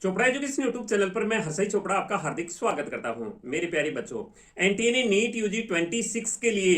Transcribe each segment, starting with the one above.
Chopra education YouTube channel पर मैं हर्षई चोपड़ा आपका हार्दिक स्वागत करता हूं। मेरे प्यारे बच्चों, एनटीए ने नीट यूजी 26 के लिए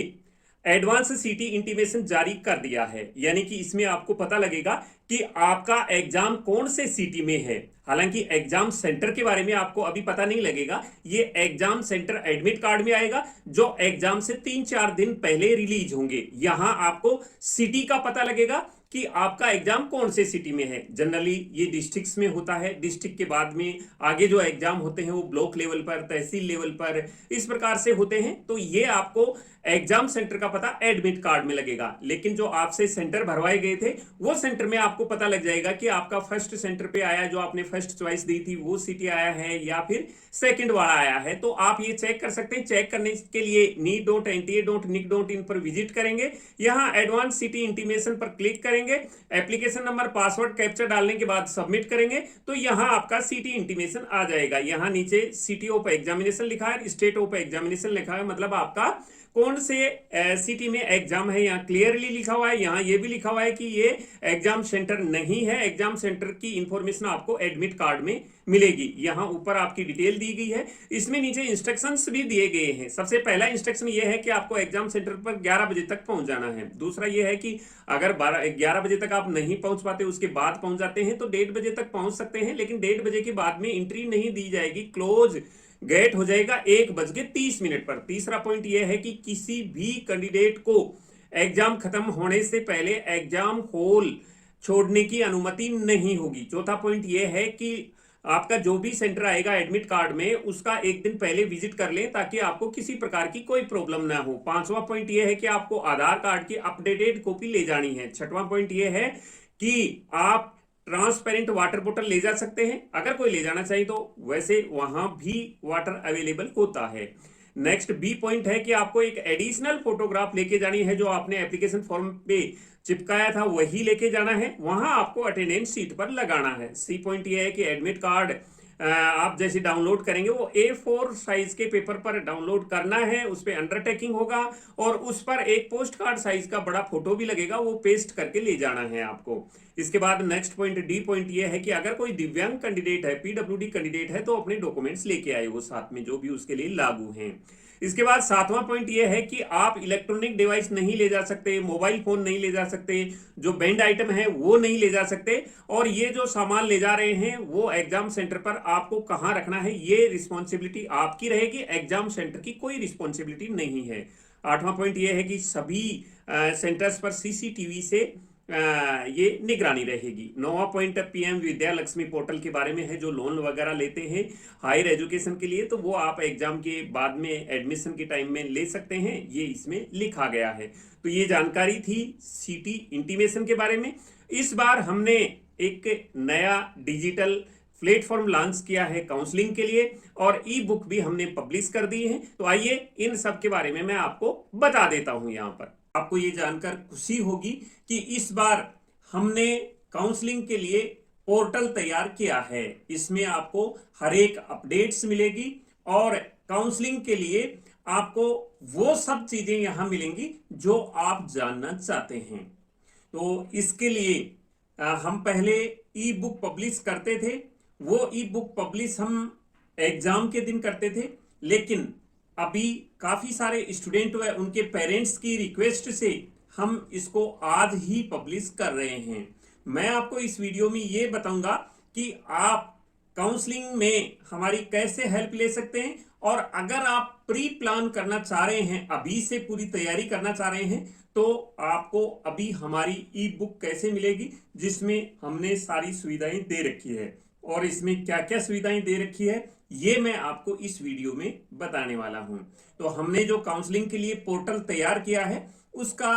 एडवांस सीटी इंटीमेशन जारी कर दिया है। यानी कि इसमें आपको पता लगेगा कि आपका एग्जाम कौन से सिटी में है। हालांकि एग्जाम सेंटर के बारे में आपको अभी पता नहीं लगेगा। ये एग्जाम सेंटर एडमिट कार्ड में आएगा, जो एग्जाम से 3-4 दिन पहले रिलीज होंगे। यहां आपको सिटी का पता लगेगा कि आपका एग्जाम कौन से सिटी में है। जनरली ये डिस्ट्रिक्ट्स में होता है। डिस्ट्रिक्ट के बाद में आगे जो एग्जाम होते हैं वो ब्लॉक लेवल पर, तहसील लेवल पर, इस प्रकार से होते हैं। तो ये आपको एग्जाम सेंटर का पता एडमिट कार्ड में लगेगा। लेकिन जो आपसे सेंटर भरवाए गए थे वो सेंटर में आपको पता लग जाएगा कि आपका फर्स्ट सेंटर पे आया, जो आपने फर्स्ट चॉइस दी थी वो सिटी आया है या फिर सेकंड वाला आया है। तो आप ये चेक कर सकते हैं। चेक करने के लिए neet.nta.nic.in पर विजिट करेंगे। यहाँ एडवांस सिटी इंटीमेशन पर क्लिक करेंगे, एप्लीकेशन नंबर, पासवर्ड, कैप्चर डालने के बाद सबमिट करेंगे तो यहाँ आपका सिटी इंटीमेशन आ जाएगा। यहाँ नीचे सिटी ऑफ एग्जामिनेशन लिखा है, स्टेट ऑफ एग्जामिनेशन लिखा है, मतलब आपका कौन से सिटी में एग्जाम है यहाँ क्लियरली लिखा हुआ है। यहाँ ये भी लिखा हुआ है कि ये एग्जाम सेंटर नहीं है। एग्जाम सेंटर की इंफॉर्मेशन आपको एडमिट कार्ड में मिलेगी। यहाँ ऊपर आपकी डिटेल दी गई है। इसमें नीचे इंस्ट्रक्शंस भी दिए गए हैं। सबसे पहला इंस्ट्रक्शन ये है कि आपको एग्जाम सेंटर पर 11 बजे तक पहुंच जाना है। दूसरा ये है कि अगर 11 बजे तक आप नहीं पहुंच पाते, उसके बाद पहुंच जाते हैं तो 1:30 बजे तक पहुंच सकते हैं। लेकिन 1:30 बजे के बाद में एंट्री नहीं दी जाएगी, क्लोज गेट हो जाएगा 1:30 पर। तीसरा पॉइंट यह है कि किसी भी कैंडिडेट को एग्जाम खत्म होने से पहले एग्जाम हॉल छोड़ने की अनुमति नहीं होगी। चौथा पॉइंट यह है कि आपका जो भी सेंटर आएगा एडमिट कार्ड में, उसका एक दिन पहले विजिट कर लें ताकि आपको किसी प्रकार की कोई प्रॉब्लम ना हो। पांचवा पॉइंट यह है कि आपको आधार कार्ड की अपडेटेड कॉपी ले जानी है। छठवां पॉइंट यह है कि आप ट्रांसपेरेंट वाटर बोतल ले जा सकते हैं अगर कोई ले जाना चाहिए तो। वैसे वहां भी वाटर अवेलेबल होता है। नेक्स्ट बी पॉइंट है कि आपको एक एडिशनल फोटोग्राफ लेके जानी है, जो आपने एप्लीकेशन फॉर्म पे चिपकाया था वही लेके जाना है। वहां आपको अटेंडेंस शीट पर लगाना है। सी पॉइंट यह है कि एडमिट कार्ड आप जैसे डाउनलोड करेंगे वो A4 साइज के पेपर पर डाउनलोड करना है। उस पर अंडरटेकिंग होगा और उस पर एक पोस्ट कार्ड साइज का बड़ा फोटो भी लगेगा, वो पेस्ट करके ले जाना है आपको। इसके बाद नेक्स्ट पॉइंट डी पॉइंट ये है कि अगर कोई दिव्यांग कैंडिडेट है, PWD कैंडिडेट है, तो अपने डॉक्यूमेंट्स लेके आए वो साथ में, जो भी उसके लिए लागू हैं। इसके बाद सातवां पॉइंट यह है कि आप इलेक्ट्रॉनिक डिवाइस नहीं ले जा सकते, मोबाइल फोन नहीं ले जा सकते, जो बैंड आइटम है वो नहीं ले जा सकते। और ये जो सामान ले जा रहे हैं वो एग्जाम सेंटर पर आपको कहाँ रखना है ये रिस्पॉन्सिबिलिटी आपकी रहेगी, एग्जाम सेंटर की कोई रिस्पॉन्सिबिलिटी नहीं है। आठवां पॉइंट यह है कि सभी सेंटर्स पर CCTV से ये निगरानी रहेगी। नौवां point PM Vidya Lakshmi portal के बारे में है, जो लोन वगैरह लेते हैं हायर एजुकेशन के लिए, तो वो आप एग्जाम के बाद में एडमिशन के टाइम में ले सकते हैं, ये इसमें लिखा गया है। तो ये जानकारी थी सिटी इंटीमेशन के बारे में। इस बार हमने एक नया डिजिटल प्लेटफॉर्म लॉन्च किया है काउंसलिंग के लिए, और ई-बुक भी हमने पब्लिश कर दी है। तो आइए इन सब के बारे में मैं आपको बता देता हूं। यहाँ पर आपको ये जानकर खुशी होगी कि इस बार हमने काउंसलिंग के लिए पोर्टल तैयार किया है। इसमें आपको हर एक अपडेट्स मिलेगी और काउंसलिंग के लिए आपको वो सब चीजें यहां मिलेंगी जो आप जानना चाहते हैं। तो इसके लिए हम पहले ई-बुक पब्लिश करते थे। वो ई-बुक पब्लिश हम एग्जाम के दिन करते थे, लेकिन अभी काफी सारे स्टूडेंट व उनके पेरेंट्स की रिक्वेस्ट से हम इसको आज ही पब्लिश कर रहे हैं। मैं आपको इस वीडियो में ये बताऊंगा कि आप काउंसलिंग में हमारी कैसे हेल्प ले सकते हैं, और अगर आप प्री प्लान करना चाह रहे हैं, अभी से पूरी तैयारी करना चाह रहे हैं, तो आपको अभी हमारी ई-बुक कैसे मिलेगी, जिसमें हमने सारी सुविधाएं दे रखी है। और इसमें क्या क्या सुविधाएं दे रखी है ये मैं आपको इस वीडियो में बताने वाला हूं। तो हमने जो काउंसलिंग के लिए पोर्टल तैयार किया है उसका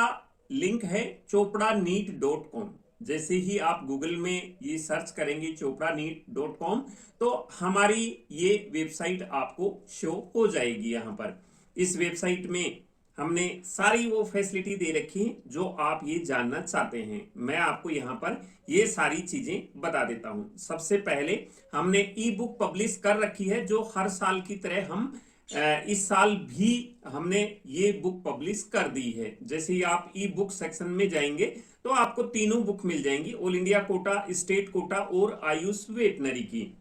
लिंक है chopraneet.com। जैसे ही आप गूगल में ये सर्च करेंगे chopraneet.com, तो हमारी ये वेबसाइट आपको शो हो जाएगी। यहाँ पर इस वेबसाइट में हमने सारी वो फैसिलिटी दे रखी है जो आप ये जानना चाहते हैं। मैं आपको यहाँ पर ये सारी चीजें बता देता हूँ। सबसे पहले हमने ई-बुक पब्लिश कर रखी है, जो हर साल की तरह हम इस साल भी हमने ये बुक पब्लिश कर दी है। जैसे ही आप ई-बुक सेक्शन में जाएंगे तो आपको तीनों बुक मिल जाएंगी, all India quota, state quota और आयुष वेटनरी की।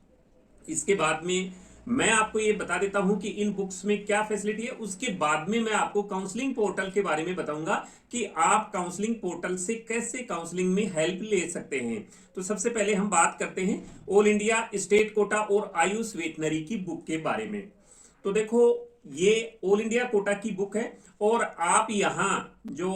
इसके बाद में मैं आपको ये बता देता हूं कि इन बुक्स में क्या फैसिलिटी है। उसके बाद में मैं आपको काउंसलिंग पोर्टल के बारे में बताऊंगा कि आप काउंसलिंग पोर्टल से कैसे काउंसलिंग में हेल्प ले सकते हैं। तो सबसे पहले हम बात करते हैं ऑल इंडिया स्टेट कोटा और आयुष वेटनरी की बुक के बारे में। तो देखो, ये ऑल इंडिया कोटा की बुक है और आप यहाँ जो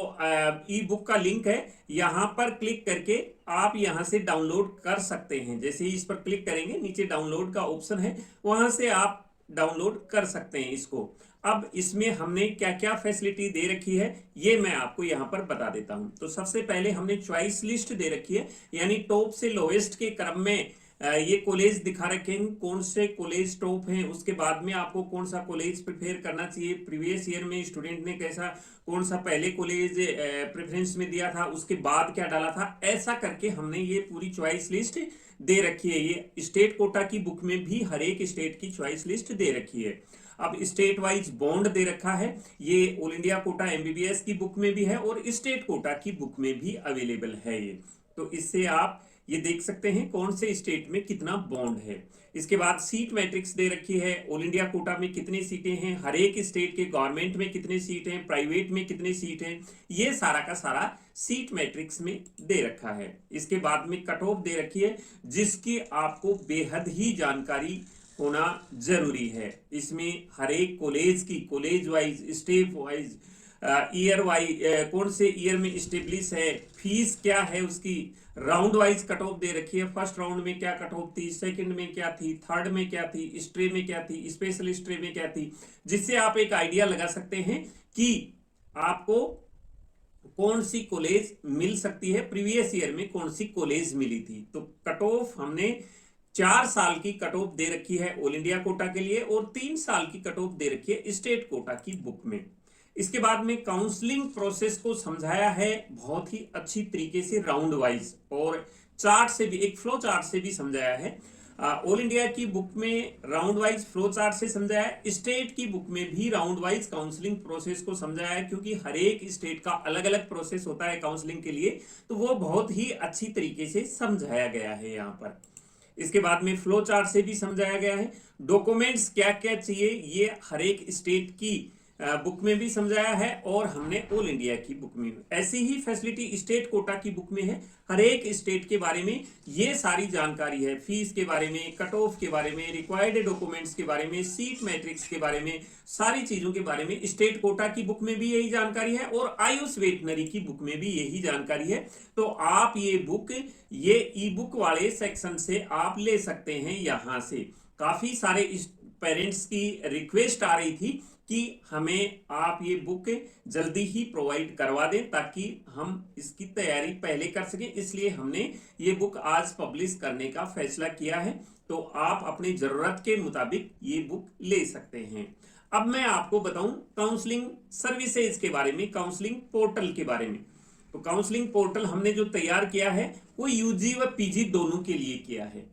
ई बुक का लिंक है यहाँ पर क्लिक करके आप यहाँ से डाउनलोड कर सकते हैं। जैसे ही इस पर क्लिक करेंगे नीचे डाउनलोड का ऑप्शन है, वहां से आप डाउनलोड कर सकते हैं इसको। अब इसमें हमने क्या क्या फैसिलिटी दे रखी है ये मैं आपको यहाँ पर बता देता हूं। तो सबसे पहले हमने चॉइस लिस्ट दे रखी है, यानी टॉप से लोएस्ट के क्रम में ये कॉलेज दिखा रखे हैं, कौन से कॉलेज टॉप हैं। उसके बाद में आपको कौन सा कॉलेज प्रिफेयर करना चाहिए, प्रीवियस ईयर में स्टूडेंट ने कैसा कौन सा पहले कॉलेज प्रेफरेंस में दिया था, उसके बाद क्या डाला था, ऐसा करके हमने ये पूरी चॉइस लिस्ट दे रखी है। ये स्टेट कोटा की बुक में भी हर एक स्टेट की चॉइस लिस्ट दे रखी है। अब स्टेट वाइज बॉन्ड दे रखा है, ये ऑल इंडिया कोटा एमबीबीएस की बुक में भी है और स्टेट कोटा की बुक में भी अवेलेबल है ये। तो इससे आप ये देख सकते हैं कौन से स्टेट में कितना बॉन्ड है। इसके बाद सीट मैट्रिक्स दे रखी है, ऑल इंडिया कोटा में कितनी सीटें हैं, हर एक स्टेट के गवर्नमेंट में कितने सीट हैं, प्राइवेट में कितने सीट हैं, ये सारा का सारा सीट मैट्रिक्स में दे रखा है। इसके बाद में कट ऑफ दे रखी है, जिसकी आपको बेहद ही जानकारी होना जरूरी है। इसमें हर एक कॉलेज की college wise, step wise, year wise, कौन से ईयर में स्टेब्लिश है, फीस क्या है उसकी, राउंड वाइज कट ऑफ दे रखी है। फर्स्ट राउंड में क्या कट ऑफ थी, सेकंड में क्या थी, थर्ड में क्या थी, स्ट्रे में क्या थी, स्पेशल स्ट्रे में क्या थी, जिससे आप एक आइडिया लगा सकते हैं कि आपको कौन सी कॉलेज मिल सकती है, प्रीवियस ईयर में कौन सी कॉलेज मिली थी। तो कट ऑफ हमने 4 साल की कट ऑफ दे रखी है ऑल इंडिया कोटा के लिए और 3 साल की कट ऑफ दे रखी है स्टेट कोटा की बुक में। इसके बाद में काउंसलिंग प्रोसेस को समझाया है बहुत ही अच्छी तरीके से राउंड वाइज, और चार्ट से भी, एक फ्लो चार्ट से भी समझाया है। ऑल इंडिया की बुक में राउंड वाइज फ्लो चार्ट से समझाया है, स्टेट की बुक में भी राउंड वाइज काउंसलिंग प्रोसेस को समझाया है, क्योंकि हर एक स्टेट का अलग अलग प्रोसेस होता है काउंसलिंग के लिए, तो वो बहुत ही अच्छी तरीके से समझाया गया है यहाँ पर। इसके बाद में फ्लो चार्ट से भी समझाया गया है, डॉक्यूमेंट्स क्या क्या चाहिए ये हर एक स्टेट की बुक में भी समझाया है और हमने ऑल इंडिया की बुक में। ऐसी ही फैसिलिटी स्टेट कोटा की बुक में है, हर एक स्टेट के बारे में ये सारी जानकारी है, फीस के बारे में, कट ऑफ के बारे में, रिक्वायर्ड डॉक्यूमेंट्स के बारे में, सीट मैट्रिक्स के बारे में, सारी चीजों के बारे में स्टेट कोटा की बुक में भी यही जानकारी है और आयुष वेटनरी की बुक में भी यही जानकारी है। तो आप ये बुक, ये ई बुक वाले सेक्शन से आप ले सकते हैं। यहाँ से काफी सारे पेरेंट्स की रिक्वेस्ट आ रही थी कि हमें आप ये बुक जल्दी ही प्रोवाइड करवा दें ताकि हम इसकी तैयारी पहले कर सकें, इसलिए हमने ये बुक आज पब्लिश करने का फैसला किया है। तो आप अपनी जरूरत के मुताबिक ये बुक ले सकते हैं। अब मैं आपको बताऊं काउंसलिंग सर्विसेज के बारे में, काउंसलिंग पोर्टल के बारे में। तो काउंसलिंग पोर्टल हमने जो तैयार किया है वो यूजी व पीजी दोनों के लिए किया है।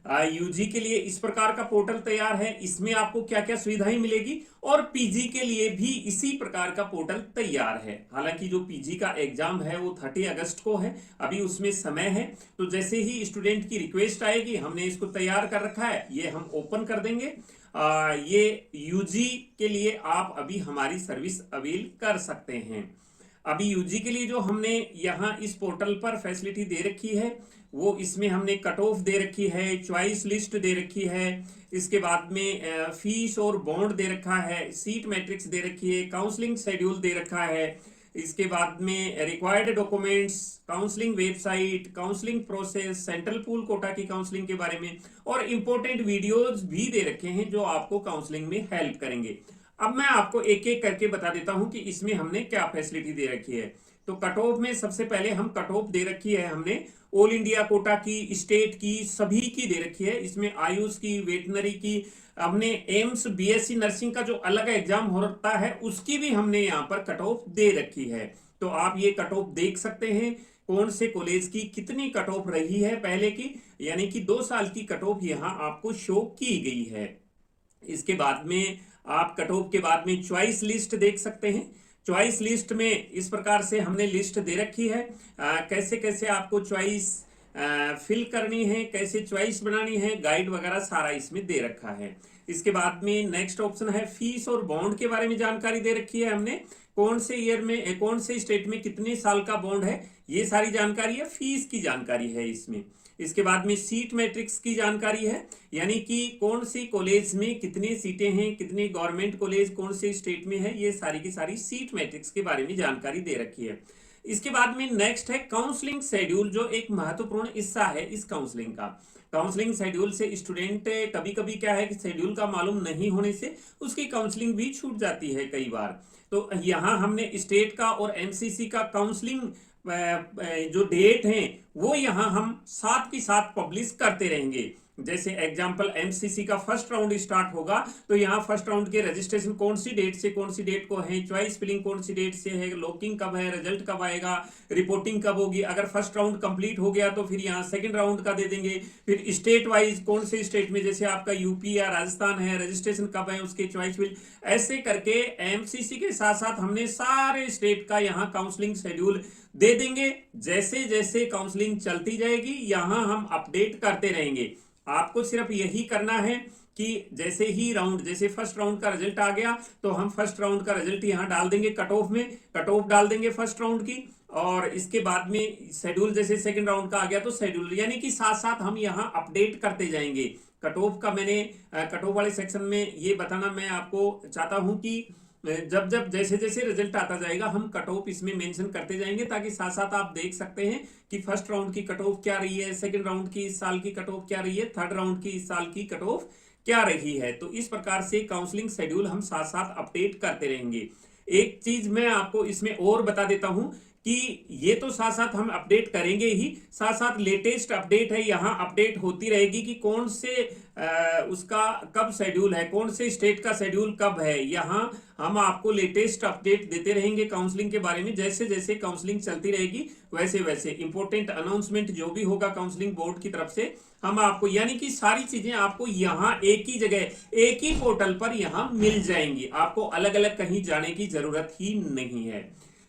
यूजी के लिए इस प्रकार का पोर्टल तैयार है, इसमें आपको क्या क्या सुविधाएं मिलेगी, और पीजी के लिए भी इसी प्रकार का पोर्टल तैयार है। हालांकि जो पीजी का एग्जाम है वो 30 अगस्त को है, अभी उसमें समय है। तो जैसे ही स्टूडेंट की रिक्वेस्ट आएगी, हमने इसको तैयार कर रखा है, ये हम ओपन कर देंगे। ये यूजी के लिए आप अभी हमारी सर्विस अवेल कर सकते हैं। अभी यूजी के लिए जो हमने यहाँ इस पोर्टल पर फैसिलिटी दे रखी है वो, इसमें हमने कट ऑफ दे रखी है, चॉइस लिस्ट दे रखी है, इसके बाद में फीस और बॉन्ड दे रखा है, सीट मैट्रिक्स दे रखी है, काउंसलिंग शेड्यूल दे रखा है, इसके बाद में required documents, counselling website, counselling process, central pool quota की काउंसलिंग के बारे में, और इंपॉर्टेंट वीडियोज भी दे रखे हैं जो आपको काउंसलिंग में हेल्प करेंगे। अब मैं आपको एक एक करके बता देता हूं कि इसमें हमने क्या फैसिलिटी दे रखी है। तो कट ऑफ में सबसे पहले हम कट ऑफ दे रखी है हमने ऑल इंडिया कोटा की, स्टेट की, सभी की दे रखी है। इसमें आयुष की, वेटनरी की, हमने एम्स बीएससी नर्सिंग का जो अलग एग्जाम होता है उसकी भी हमने यहाँ पर कट ऑफ दे रखी है। तो आप ये कट ऑफ देख सकते हैं कौन से कॉलेज की कितनी कट ऑफ रही है पहले की, यानी कि 2 साल की कट ऑफ यहाँ आपको शो की गई है। इसके बाद में आप कट ऑफ के बाद में चॉइस लिस्ट देख सकते हैं। चॉइस लिस्ट में इस प्रकार से हमने लिस्ट दे रखी है, कैसे कैसे आपको चॉइस फिल करनी है, कैसे चॉइस बनानी है, गाइड वगैरह सारा इसमें दे रखा है। इसके बाद में नेक्स्ट ऑप्शन है फीस और बॉन्ड के बारे में जानकारी दे रखी है हमने, कौन से ईयर में कौन से स्टेट में कितने साल का बॉन्ड है, ये सारी जानकारी है। फीस की जानकारी है इसमें। इसके बाद में सीट मैट्रिक्स की जानकारी है, यानी कि कौन सी कॉलेज में कितनी सीटें हैं, कितने गवर्नमेंट कॉलेज कौन से स्टेट में है, ये सारी की सारी सीट मैट्रिक्स के बारे में जानकारी दे रखी है। इसके बाद में नेक्स्ट है काउंसलिंग शेड्यूल, जो एक महत्वपूर्ण हिस्सा है इस काउंसलिंग का। काउंसलिंग शेड्यूल से स्टूडेंट कभी कभी क्या है कि शेड्यूल का मालूम नहीं होने से उसकी काउंसलिंग भी छूट जाती है कई बार। तो यहाँ हमने स्टेट का और एमसीसी का काउंसलिंग जो डेट हैं वो यहाँ हम साथ के साथ पब्लिश करते रहेंगे। जैसे एग्जांपल एमसीसी का फर्स्ट राउंड स्टार्ट होगा तो यहाँ फर्स्ट राउंड के रजिस्ट्रेशन कौन सी डेट से कौन सी डेट को है, चॉइस फिलिंग कौन सी डेट से है, लॉकिंग कब है, रिजल्ट कब आएगा, रिपोर्टिंग कब होगी। अगर फर्स्ट राउंड कंप्लीट हो गया तो फिर यहाँ सेकंड राउंड का दे देंगे। फिर स्टेट वाइज कौन से स्टेट में, जैसे आपका यूपी या राजस्थान है, रजिस्ट्रेशन कब है उसके चॉइस फिल, ऐसे करके एमसीसी के साथ साथ हमने सारे स्टेट का यहाँ काउंसलिंग शेड्यूल दे देंगे। जैसे जैसे काउंसलिंग चलती जाएगी यहाँ हम अपडेट करते रहेंगे। आपको सिर्फ यही करना है कि जैसे ही राउंड, जैसे फर्स्ट राउंड का रिजल्ट आ गया तो हम फर्स्ट राउंड का रिजल्ट यहां डाल देंगे कट ऑफ में, कट ऑफ डाल देंगे फर्स्ट राउंड की। और इसके बाद में शेड्यूल जैसे सेकंड राउंड का आ गया तो शेड्यूल, यानी कि साथ साथ हम यहां अपडेट करते जाएंगे। कट ऑफ का मैंने कट ऑफ वाले सेक्शन में ये बताना मैं आपको चाहता हूं कि जब जब जैसे जैसे रिजल्ट आता जाएगा हम कट ऑफ इसमें मेंशन करते जाएंगे, ताकि साथ साथ आप देख सकते हैं कि फर्स्ट राउंड की कट ऑफ क्या रही है, सेकंड राउंड की इस साल की कट ऑफ क्या रही है, थर्ड राउंड की इस साल की कट ऑफ क्या रही है। तो इस प्रकार से काउंसलिंग शेड्यूल हम साथ साथ अपडेट करते रहेंगे। एक चीज मैं आपको इसमें और बता देता हूं कि ये तो साथ साथ हम अपडेट करेंगे ही, साथ साथ लेटेस्ट अपडेट है यहाँ अपडेट होती रहेगी कि कौन से उसका कब शेड्यूल है, कौन से स्टेट का शेड्यूल कब है। यहाँ हम आपको लेटेस्ट अपडेट देते रहेंगे काउंसलिंग के बारे में। जैसे जैसे काउंसलिंग चलती रहेगी वैसे वैसे इंपॉर्टेंट अनाउंसमेंट जो भी होगा काउंसलिंग बोर्ड की तरफ से हम आपको, यानी कि सारी चीजें आपको यहाँ एक ही जगह एक ही पोर्टल पर यहाँ मिल जाएंगी। आपको अलग अलग कहीं जाने की जरूरत ही नहीं है।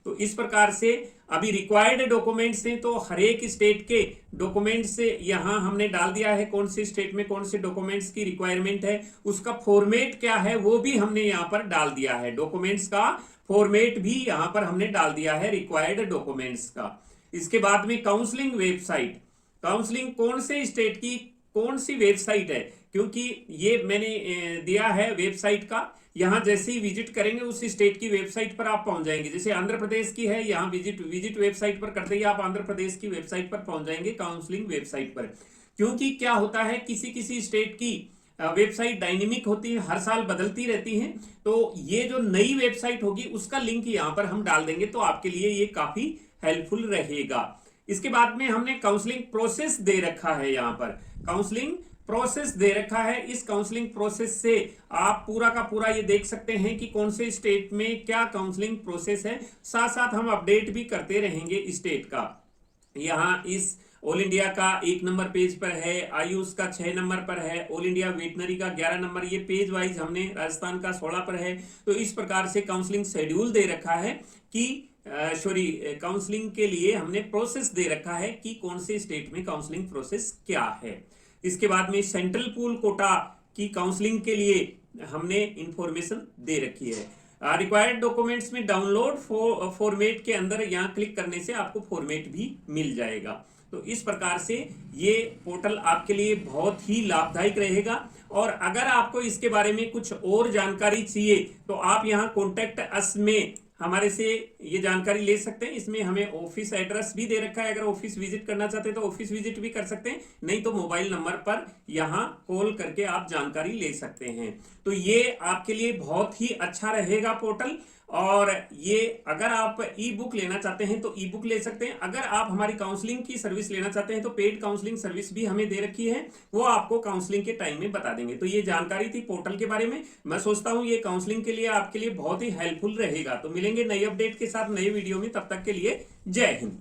तो इस प्रकार से अभी रिक्वायर्ड डॉक्यूमेंट्स हैं तो हर एक स्टेट के डॉक्यूमेंट्स से यहाँ हमने डाल दिया है, कौन से स्टेट में कौन से डॉक्यूमेंट्स की रिक्वायरमेंट है, उसका फॉर्मेट क्या है वो भी हमने यहाँ पर डाल दिया है। डॉक्यूमेंट्स का फॉर्मेट भी यहाँ पर हमने डाल दिया है रिक्वायर्ड डॉक्यूमेंट्स का। इसके बाद में काउंसलिंग वेबसाइट, काउंसलिंग कौन से स्टेट की कौन सी वेबसाइट है, क्योंकि ये मैंने दिया है वेबसाइट का। यहां जैसे ही विजिट करेंगे उस स्टेट की वेबसाइट पर आप पहुंच जाएंगे। जैसे आंध्र प्रदेश की है, यहां विजिट वेबसाइट पर करते ही आप आंध्र प्रदेश की वेबसाइट पर पहुंच जाएंगे, काउंसलिंग वेबसाइट पर। क्योंकि क्या होता है किसी किसी स्टेट की वेबसाइट डायनेमिक होती है, हर साल बदलती रहती है। तो ये जो नई वेबसाइट होगी उसका लिंक यहां पर हम डाल देंगे, तो आपके लिए ये काफी हेल्पफुल रहेगा। इसके बाद में हमने काउंसलिंग प्रोसेस दे रखा है, यहाँ पर काउंसलिंग प्रोसेस दे रखा है। इस काउंसलिंग प्रोसेस से आप पूरा का पूरा ये देख सकते हैं कि कौन से स्टेट में क्या काउंसलिंग प्रोसेस है। साथ साथ हम अपडेट भी करते रहेंगे स्टेट का। यहाँ इस ऑल इंडिया का 1 नंबर पेज पर है, आयुष का 6 नंबर पर है, ऑल इंडिया वेटनरी का 11 नंबर, ये पेज वाइज हमने राजस्थान का 16 पर है। तो इस प्रकार से काउंसलिंग शेड्यूल दे रखा है कि काउंसलिंग के लिए हमने प्रोसेस दे रखा है कि कौन से स्टेट में काउंसलिंग प्रोसेस क्या है। इसके बाद में सेंट्रल पूल कोटा की काउंसलिंग के लिए हमने इंफॉर्मेशन दे रखी है। रिक्वायर्ड डॉक्यूमेंट्स में डाउनलोड फॉर्मेट के अंदर यहाँ क्लिक करने से आपको फॉर्मेट भी मिल जाएगा। तो इस प्रकार से ये पोर्टल आपके लिए बहुत ही लाभदायक रहेगा। और अगर आपको इसके बारे में कुछ और जानकारी चाहिए तो आप यहाँ कॉन्टेक्ट अस में हमारे से ये जानकारी ले सकते हैं। इसमें हमें ऑफिस एड्रेस भी दे रखा है, अगर ऑफिस विजिट करना चाहते हैं तो ऑफिस विजिट भी कर सकते हैं, नहीं तो मोबाइल नंबर पर यहाँ कॉल करके आप जानकारी ले सकते हैं। तो ये आपके लिए बहुत ही अच्छा रहेगा पोर्टल। और ये अगर आप ई बुक लेना चाहते हैं तो ई बुक ले सकते हैं। अगर आप हमारी काउंसलिंग की सर्विस लेना चाहते हैं तो पेड काउंसलिंग सर्विस भी हमें दे रखी है, वो आपको काउंसलिंग के टाइम में बता देंगे। तो ये जानकारी थी पोर्टल के बारे में। मैं सोचता हूँ ये काउंसलिंग के लिए आपके लिए बहुत ही हेल्पफुल रहेगा। तो मिलेंगे नई अपडेट के साथ नए वीडियो में, तब तक के लिए जय हिंद।